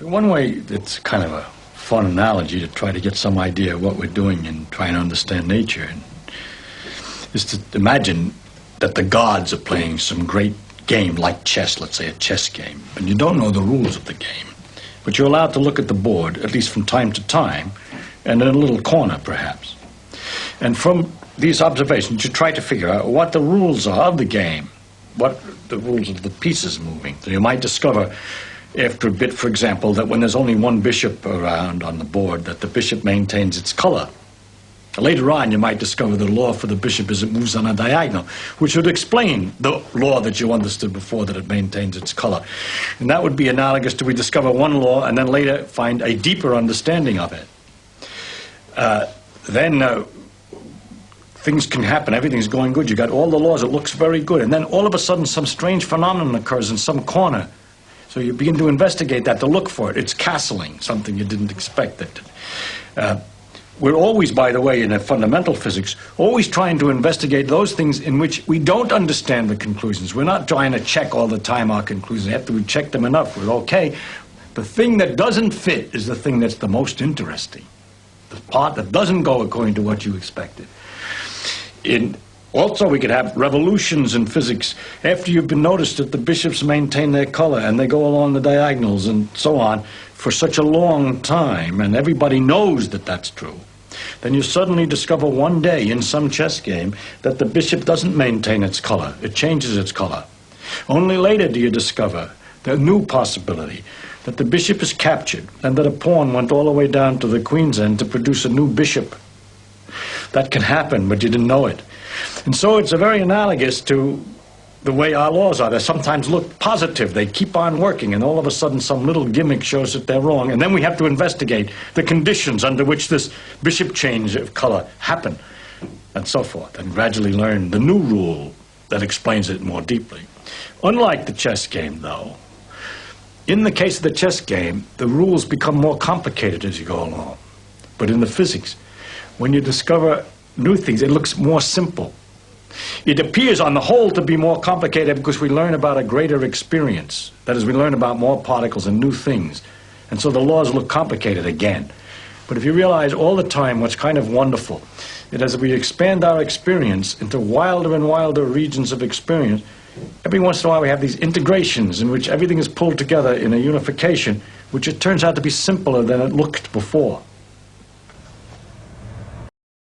One way, it's kind of a fun analogy to try to get some idea of what we're doing and trying to understand nature, is to imagine that the gods are playing some great game like chess, let's say a chess game, and you don't know the rules of the game, but you're allowed to look at the board, at least from time to time, and in a little corner perhaps. And from these observations, you try to figure out what the rules are of the game, what the rules of the pieces moving. So you might discover after a bit, for example, that when there's only one bishop around on the board, that the bishop maintains its color. Later on, you might discover the law for the bishop is it moves on a diagonal, which would explain the law that you understood before, that it maintains its color. And that would be analogous to we discover one law and then later find a deeper understanding of it. Then things can happen. Everything's going good. You got all the laws. It looks very good. And then all of a sudden, some strange phenomenon occurs in some corner. So you begin to investigate that, to look for it. It's castling, something you didn't expect. We're always, by the way, in a fundamental physics, always trying to investigate those things in which we don't understand the conclusions. We're not trying to check all the time our conclusions. After we check them enough, we're okay. The thing that doesn't fit is the thing that's the most interesting. The part that doesn't go according to what you expected. Also, we could have revolutions in physics after you've been noticed that the bishops maintain their color and they go along the diagonals and so on for such a long time, and everybody knows that that's true. Then you suddenly discover one day in some chess game that the bishop doesn't maintain its color. It changes its color. Only later do you discover the new possibility that the bishop is captured and that a pawn went all the way down to the queen's end to produce a new bishop. That can happen, but you didn't know it. And so it's very analogous to the way our laws are. They sometimes look positive. They keep on working, and all of a sudden some little gimmick shows that they're wrong. And then we have to investigate the conditions under which this bishop change of color happened, and so forth, and gradually learn the new rule that explains it more deeply. Unlike the chess game, though, in the case of the chess game, the rules become more complicated as you go along. But in the physics, when you discover new things, it looks more simple. It appears on the whole to be more complicated because we learn about a greater experience. That is, we learn about more particles and new things. And so the laws look complicated again. But if you realize all the time what's kind of wonderful, that as we expand our experience into wilder and wilder regions of experience, every once in a while we have these integrations in which everything is pulled together in a unification, which it turns out to be simpler than it looked before.